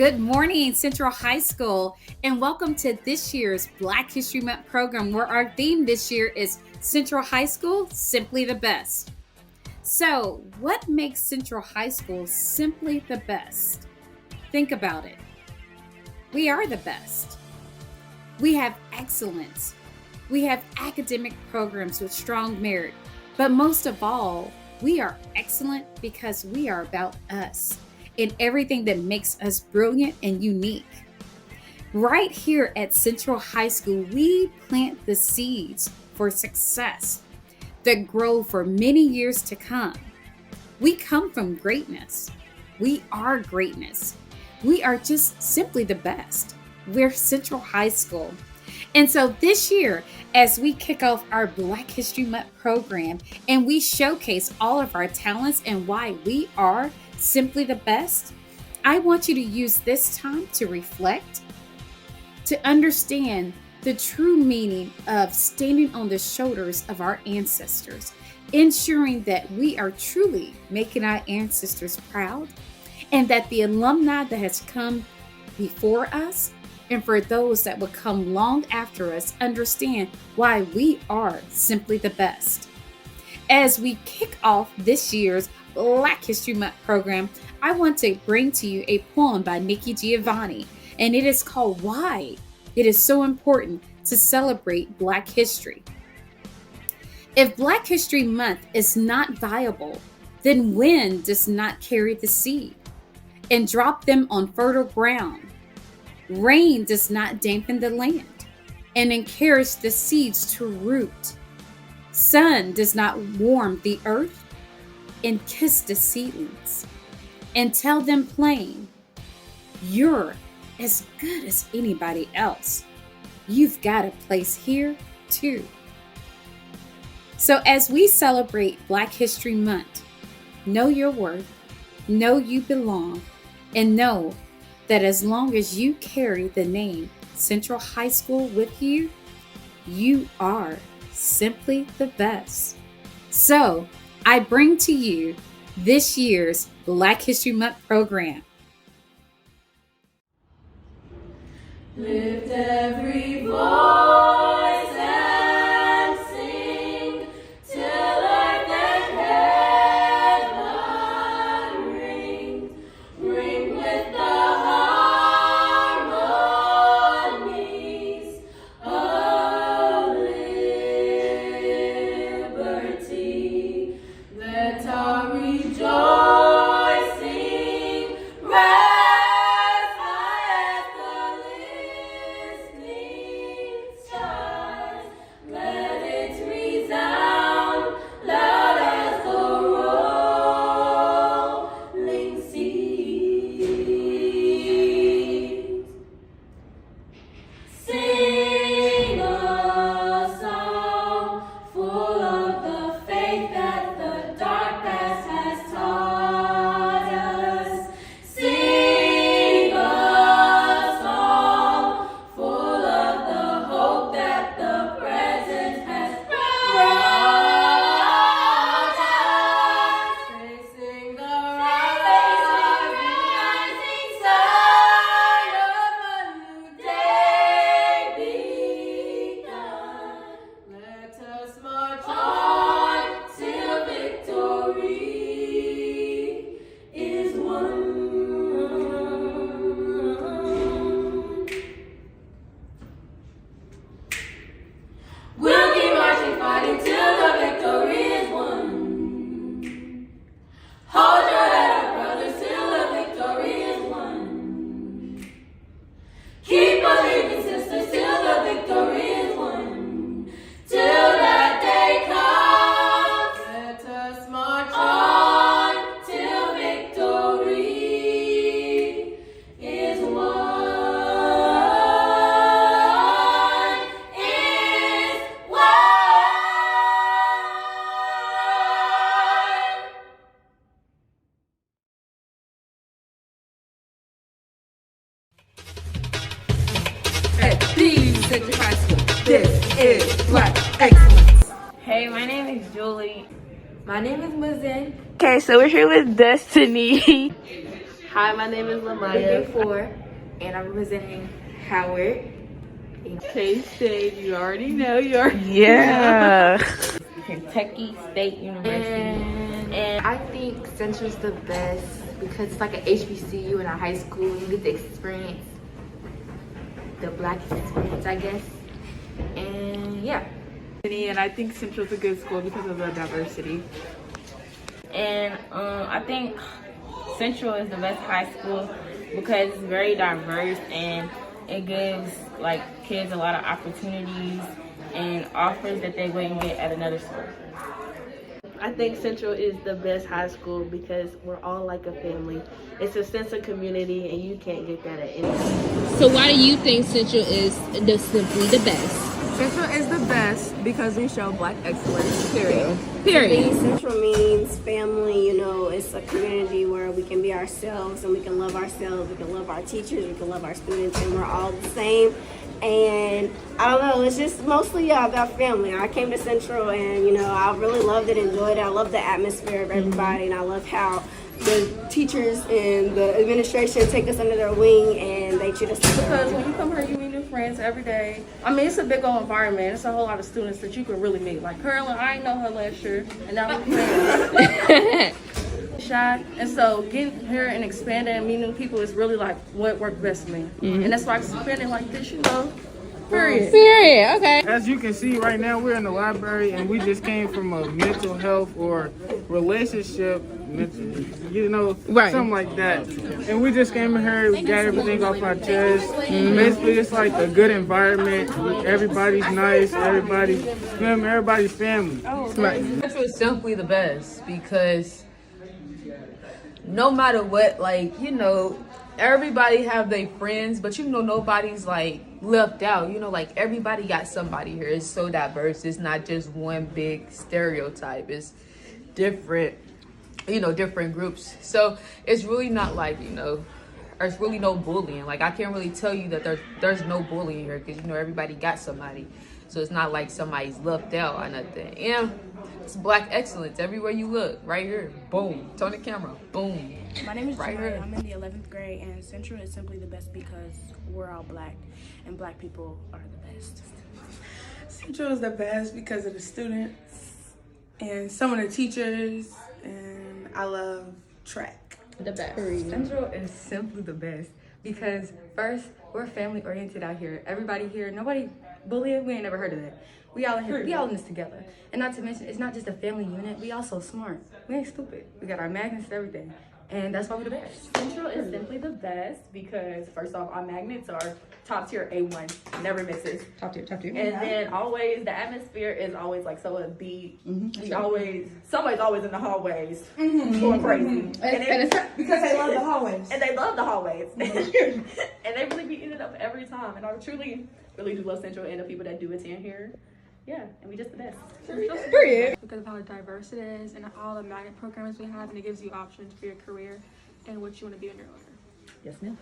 Good morning, Central High School, and welcome to this year's Black History Month program, where our theme this year is Central High School, Simply the Best. So, what makes Central High School simply the best? Think about it. We are the best. We have excellence. We have academic programs with strong merit, but most of all, we are excellent because we are about us and everything that makes us brilliant and unique. Right here at Central High School, we plant the seeds for success that grow for many years to come. We come from greatness. We are greatness. We are just simply the best. We're Central High School. And so this year, as we kick off our Black History Month program and we showcase all of our talents and why we are simply the best, I want you to use this time to reflect, to understand the true meaning of standing on the shoulders of our ancestors, ensuring that we are truly making our ancestors proud, and that the alumni that has come before us and for those that will come long after us understand why we are simply the best. As we kick off this year's Black History Month program, I want to bring to you a poem by Nikki Giovanni, and it is called Why It Is So Important to Celebrate Black History. If Black History Month is not viable, then wind does not carry the seed and drop them on fertile ground. Rain does not dampen the land and encourage the seeds to root. Sun does not warm the earth and kiss the seedlings and tell them plain, you're as good as anybody else. You've got a place here too. So as we celebrate Black History Month, know your worth, know you belong, and know that as long as you carry the name Central High School with you, you are simply the best. So I bring to you this year's Black History Month program. Lift every voice and sing till earth and heaven ring. Ring with the harmonies of liberty. Let our rejoicing rise high as the listening skies. Let it resound loud as the rolling seas. Sing a song full of the faith that the dark past has taught us. Sing a song full of the hope that the present has brought us. Facing the rising sun of a new day begun. Let us march on till victory is won. We'll keep marching, fighting till the victory is won. Hold your head up, brothers, till the victory is won. Keep believing, sisters, till the victory is won. Till that day comes, let us march on till victory is won. Is won. At the Central High School, this is Black Excellence. Hey, my name is Julie. My name is Mazen. Okay, so we're here with Destiny. Hi, my name is Lamaya. 4, and I'm representing Howard. K-State, you already know. Yeah. Kentucky State University. And I think Central's the best because it's like an HBCU in a high school. You get to experience the Black experience, I guess. And yeah. And I think Central's a good school because of the diversity. And I think Central is the best high school because it's very diverse and it gives like kids a lot of opportunities and offers that they wouldn't get at another school. I think Central is the best high school because we're all like a family. It's a sense of community and you can't get that at any school. So why do you think Central is simply the best? Central is the best because we show Black excellence, period. Period. Central means family, you know, it's a community where we can be ourselves and we can love ourselves, we can love our teachers, we can love our students, and we're all the same. And I don't know, it's just mostly about family. I came to Central and, you know, I really loved it, enjoyed it. I love the atmosphere of everybody, and I love how the teachers and the administration take us under their wing and they treat us Because when you come here, you meet new friends every day. I mean, it's a big old environment. It's a whole lot of students that you can really meet. Like Carolyn, I didn't know her last year, and now we're friends. Shy, and so getting here and expanding and meeting new people is really like what worked best for me. And that's why I'm spending like this, you know. Period. Period. Okay. As you can see right now, we're in the library and we just came from a mental health or relationship, you know, something like that. And we just came in here, we got everything off our chest. Basically, it's like a good environment. Everybody's nice. Everybody's family. Right. Central is simply the best because no matter what, like, you know, everybody have their friends, but you know, nobody's like left out. You know, like everybody got somebody here. It's so diverse. It's not just one big stereotype. It's different, you know, different groups. So it's really not like, you know, there's really no bullying. Like I can't really tell you that there's no bullying here because, you know, everybody got somebody. So it's not like somebody's left out or nothing. And it's Black excellence everywhere you look. Right here, boom. Turn the camera, boom. My name is right Joy. here. I'm in the 11th grade, and Central is simply the best because we're all Black, and Black people are the best. Central is the best because of the students and some of the teachers, and I love track. The best. Central is simply the best because first, we're family oriented out here. Everybody here, nobody bullying, we ain't never heard of that. We all in here, we all in this together. And not to mention, it's not just a family unit, we also smart. We ain't stupid. We got our magnets and everything. And that's why we're the best. Central is simply the best because first off, our magnets are top tier A1, never misses. Top tier. And then always, the atmosphere is always like so upbeat. We always, somebody's always in the hallways going crazy. And it's because they love the hallways. And they love the hallways. And they really be eating it up every time. And I truly, really do love Central and the people that do attend here. Yeah, and we just the best. Period. Because of how diverse it is and all the magnet programs we have, and it gives you options for your career and what you want to be when you're older. Yes, ma'am.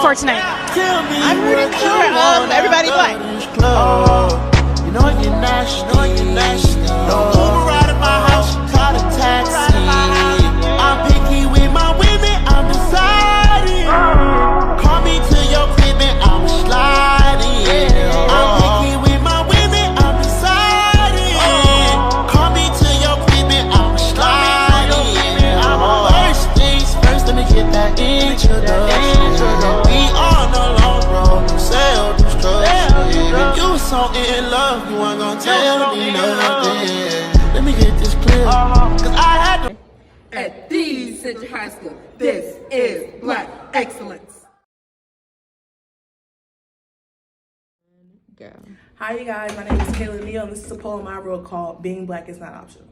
For tonight? I'm rooting for everybody Black. You know you're nasty. No Uber out of my house, call a taxi. I'm picky with so in love, you ain't gonna tell me nothing. Let me get this clear, cause I had to. At the Central High School, this is Black Excellence. Hi, you guys. My name is Kayla Neal, and this is a poem I wrote called Being Black is Not Optional.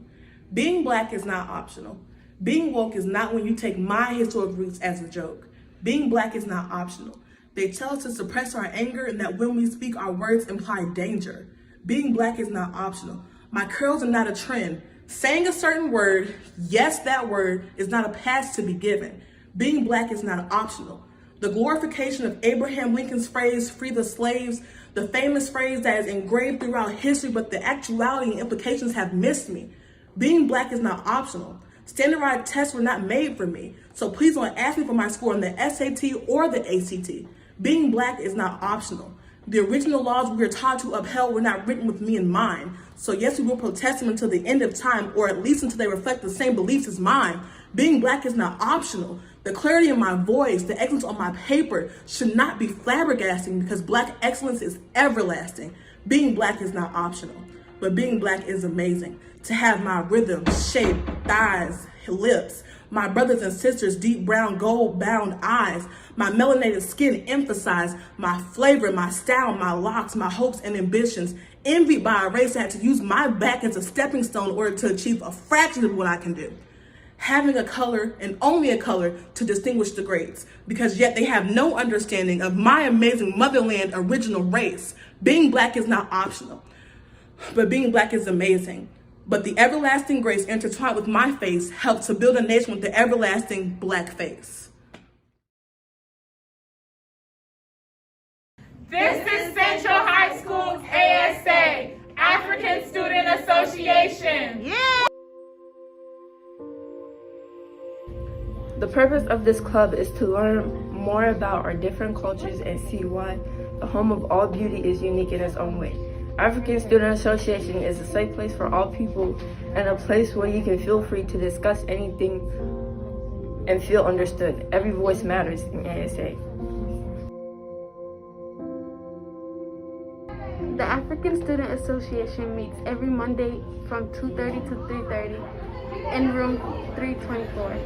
Being black is not optional. Being woke is not when you take my historic roots as a joke. Being black is not optional. They tell us to suppress our anger and that when we speak, our words imply danger. Being black is not optional. My curls are not a trend. Saying a certain word, yes, that word, is not a pass to be given. Being black is not optional. The glorification of Abraham Lincoln's phrase, free the slaves, the famous phrase that is engraved throughout history, but the actuality and implications have missed me. Being black is not optional. Standardized tests were not made for me, so please don't ask me for my score on the SAT or the ACT. Being black is not optional. The original laws we are taught to upheld were not written with me in mind, so yes, we will protest them until the end of time, or at least until they reflect the same beliefs as mine. Being black is not optional. The clarity in my voice, the excellence on my paper should not be flabbergasting because black excellence is everlasting. Being black is not optional, but being black is amazing. To have my rhythm, shape, thighs, lips, my brothers and sisters' deep brown gold-bound eyes, my melanated skin emphasize my flavor, my style, my locks, my hopes and ambitions, envied by a race that had to use my back as a stepping stone in order to achieve a fraction of what I can do. Having a color and only a color to distinguish the greats, because yet they have no understanding of my amazing motherland original race. Being black is not optional, but being black is amazing. But the everlasting grace intertwined with my face helped to build a nation with the everlasting black face. This is Central High School's ASA, African Student Association. Yeah! The purpose of this club is to learn more about our different cultures and see why the home of all beauty is unique in its own way. African Student Association is a safe place for all people and a place where you can feel free to discuss anything and feel understood. Every voice matters in ASA. The African Student Association meets every Monday from 2:30 to 3:30 in room 324.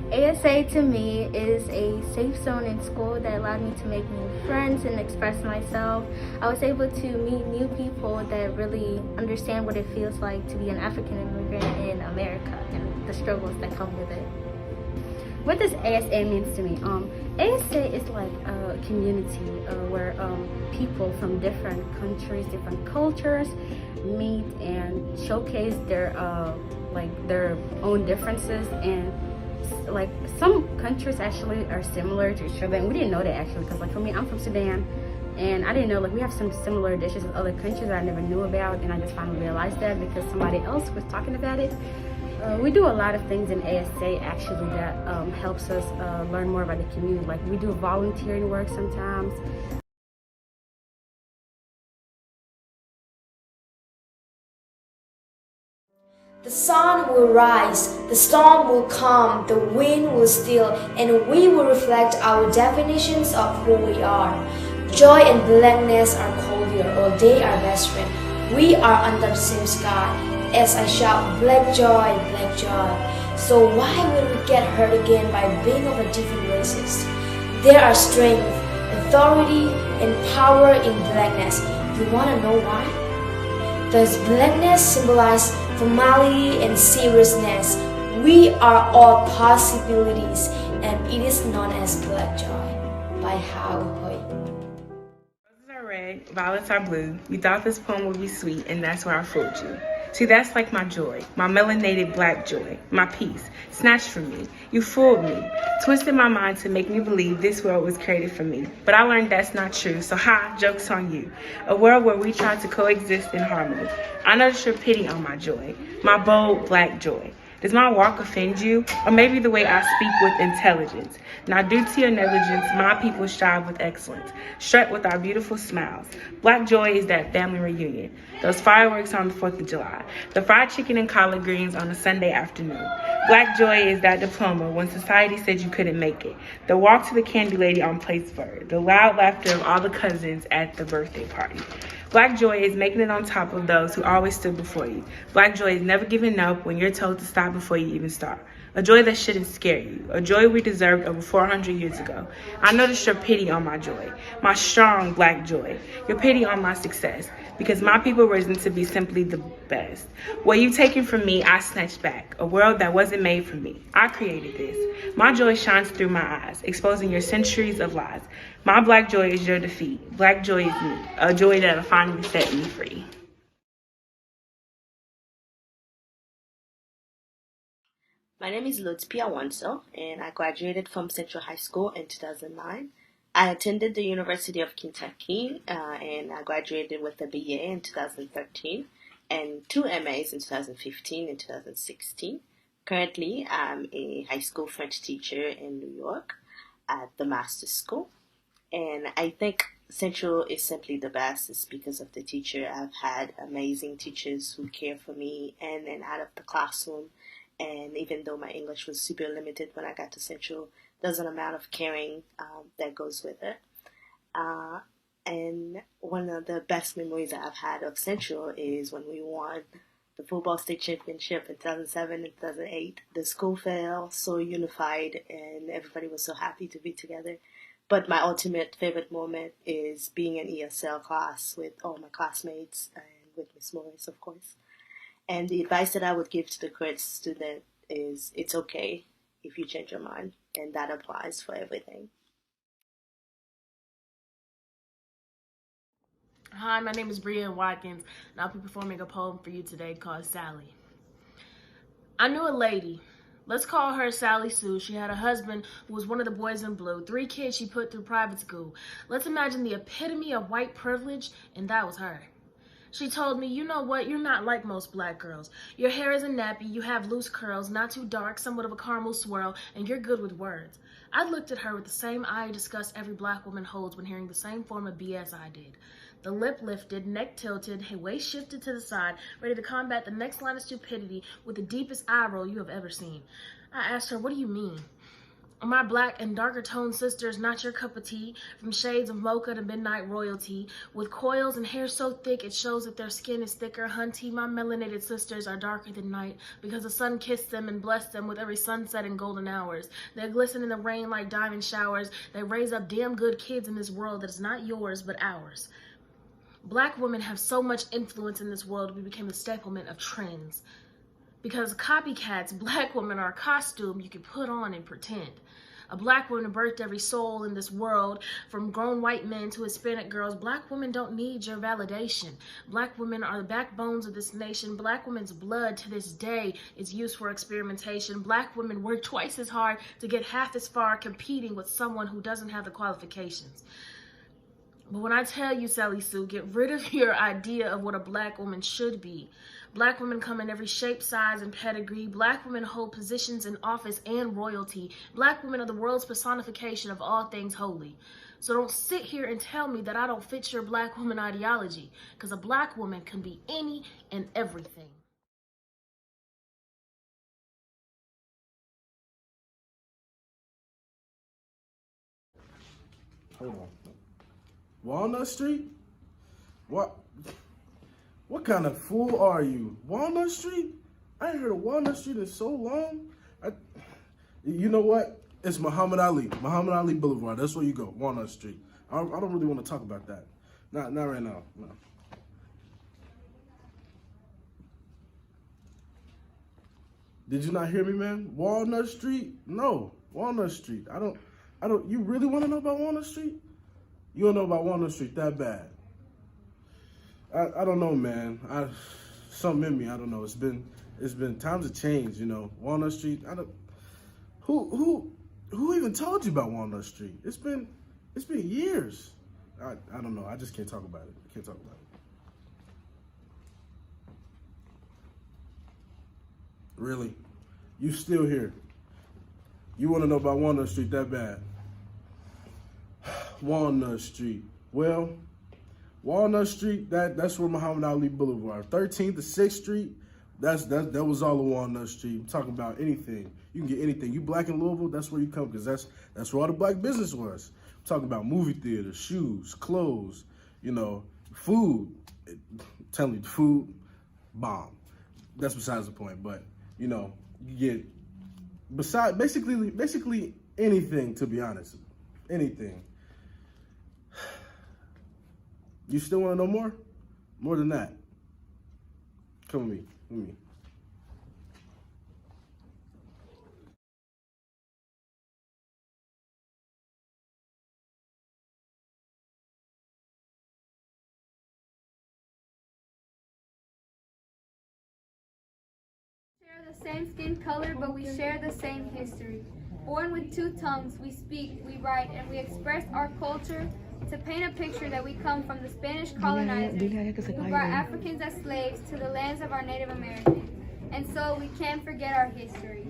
ASA to me is a safe zone in school that allowed me to make new friends and express myself. I was able to meet new people that really understand what it feels like to be an African immigrant in America and the struggles that come with it. What does ASA mean to me? ASA is like a community where people from different countries, different cultures meet and showcase their own differences, and like some countries actually are similar to each other, and we didn't know that actually, because like for me, I'm from Sudan, and I didn't know like we have some similar dishes in other countries that I never knew about, and I just finally realized that because somebody else was talking about it. We do a lot of things in ASA actually that helps us learn more about the community. Like we do volunteering work sometimes. The sun will rise, the storm will come, the wind will still, and we will reflect our definitions of who we are. Joy and blackness are cordial, or they are best friends. We are under the same sky, as I shout, black joy, black joy. So why would we get hurt again by being of a different races? There are strength, authority, and power in blackness. You wanna know why? Does blackness symbolize formality and seriousness? We are all possibilities, and it is known as black joy by Howard Poet. Roses are red, violets are blue. You thought this poem would be sweet, and that's where I fooled you. See, that's like my joy, my melanated black joy, my peace, snatched from me. You fooled me, twisted my mind to make me believe this world was created for me. But I learned that's not true, so joke's on you. A world where we try to coexist in harmony. I notice your pity on my joy, my bold black joy. Does my walk offend you? Or maybe the way I speak with intelligence. Now due to your negligence, my people strive with excellence, strut with our beautiful smiles. Black joy is that family reunion, those fireworks on the 4th of July, the fried chicken and collard greens on a Sunday afternoon. Black joy is that diploma when society said you couldn't make it. The walk to the candy lady on Plattsburgh. The loud laughter of all the cousins at the birthday party. Black joy is making it on top of those who always stood before you. Black joy is never giving up when you're told to stop before you even start. A joy that shouldn't scare you. A joy we deserved over 400 years ago. I noticed your pity on my joy. My strong black joy. Your pity on my success. Because my people risen to be simply the best. What you've taken from me, I snatched back. A world that wasn't made for me. I created this. My joy shines through my eyes, exposing your centuries of lies. My black joy is your defeat. Black joy is me. A joy that'll finally set me free. My name is Lutfi Awanso, and I graduated from Central High School in 2009. I attended the University of Kentucky, and I graduated with a BA in 2013 and 2 MAs in 2015 and 2016. Currently, I'm a high school French teacher in New York at the Master's School, and I think Central is simply the best. It's because of the teacher. I've had amazing teachers who care for me in and out of the classroom. And even though my English was super limited when I got to Central, there's an amount of caring that goes with it. And one of the best memories I've had of Central is when we won the football state championship in 2007 and 2008. The school felt so unified and everybody was so happy to be together. But my ultimate favorite moment is being in ESL class with all my classmates and with Miss Morris, of course. And the advice that I would give to the current student is it's okay if you change your mind, and that applies for everything. Hi, my name is Brian Watkins, and I'll be performing a poem for you today called Sally. I knew a lady. Let's call her Sally Sue. She had a husband who was one of the boys in blue, 3 kids she put through private school. Let's imagine the epitome of white privilege, and that was her. She told me, you know what, you're not like most black girls. Your hair is a nappy, you have loose curls, not too dark, somewhat of a caramel swirl, and you're good with words. I looked at her with the same eye disgust every black woman holds when hearing the same form of BS I did. The lip lifted, neck tilted, waist shifted to the side, ready to combat the next line of stupidity with the deepest eye roll you have ever seen. I asked her, what do you mean? Are my black and darker toned sisters not your cup of tea? From shades of mocha to midnight royalty, with coils and hair so thick it shows that their skin is thicker. Hunty, my melanated sisters are darker than night, because the sun kissed them and blessed them with every sunset and golden hours. They glisten in the rain like diamond showers. They raise up damn good kids in this world that is not yours but ours. Black women have so much influence in this world we became the staplement of trends. Because copycats, black women are a costume you can put on and pretend. A black woman birthed every soul in this world, from grown white men to Hispanic girls. Black women don't need your validation. Black women are the backbones of this nation. Black women's blood to this day is used for experimentation. Black women work twice as hard to get half as far, competing with someone who doesn't have the qualifications. But when I tell you, Sally Sue, get rid of your idea of what a black woman should be. Black women come in every shape, size, and pedigree. Black women hold positions in office and royalty. Black women are the world's personification of all things holy. So don't sit here and tell me that I don't fit your black woman ideology, because a black woman can be any and everything. Hold on. Walnut Street? What kind of fool are you? Walnut Street? I ain't heard of Walnut Street in so long. You know what? It's Muhammad Ali Boulevard. That's where you go, Walnut Street. I don't really want to talk about that. Not right now. No. Did you not hear me, man? Walnut Street? No, Walnut Street. I don't. You really want to know about Walnut Street? You don't know about Walnut Street that bad. I don't know, man. Something in me, I don't know. It's been times have changed, you know. Walnut Street, who even told you about Walnut Street? It's been years. I don't know. I just can't talk about it. I can't talk about it. Really? You still here? You want to know about Walnut Street that bad? Walnut Street. Well, Walnut Street, that's where Muhammad Ali Boulevard. 13th to 6th Street, That was all on Walnut Street. I'm talking about anything. You can get anything. You black in Louisville, that's where you come, because that's where all the black business was. I'm talking about movie theaters, shoes, clothes, food. I'm telling you, the food, bomb. That's besides the point. But you get basically anything, to be honest. Anything. You still want to know more? More than that. Come with me. Share the same skin color, but we share the same history. Born with two tongues, we speak, we write, and we express our culture to paint a picture that we come from the Spanish colonizers who brought Africans as slaves to the lands of our Native Americans. And so we can't forget our history.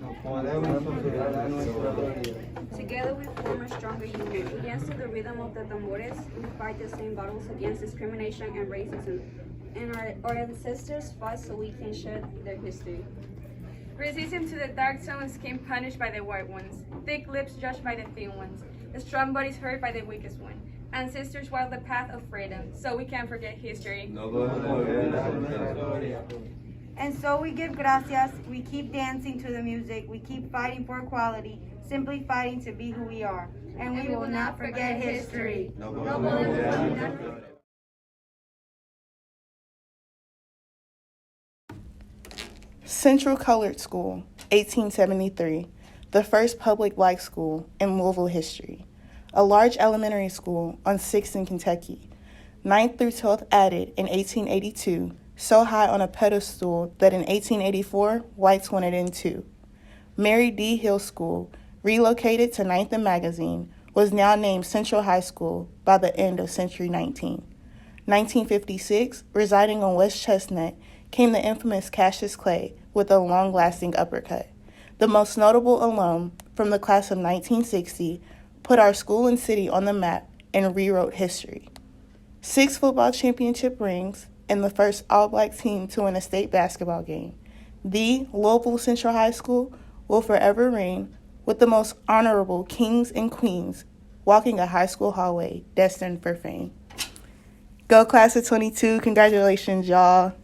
Together we form a stronger unit. We dance to the rhythm of the tambores. We fight the same battles against discrimination and racism. And our ancestors fought so we can share their history. Racism to the dark toned skin punished by the white ones. Thick lips judged by the thin ones. The strong bodies hurt by the weakest one. Ancestors walked the path of freedom, so we can't forget history. And so we give gracias, we keep dancing to the music, we keep fighting for equality, simply fighting to be who we are. And we will not forget history. Central Colored School, 1873, the first public black school in Louisville history. A large elementary school on 6th in Kentucky. 9th through 12th added in 1882, so high on a pedestal that in 1884, whites wanted in too. Mary D. Hill School, relocated to 9th and Magazine, was now named Central High School by the end of century 19. 1956, residing on West Chestnut, came the infamous Cassius Clay with a long-lasting uppercut. The most notable alum from the class of 1960 put our school and city on the map and rewrote history. 6 football championship rings and the first all-black team to win a state basketball game. The Louisville Central High School will forever reign with the most honorable kings and queens walking a high school hallway destined for fame. Go class of 22. Congratulations, y'all.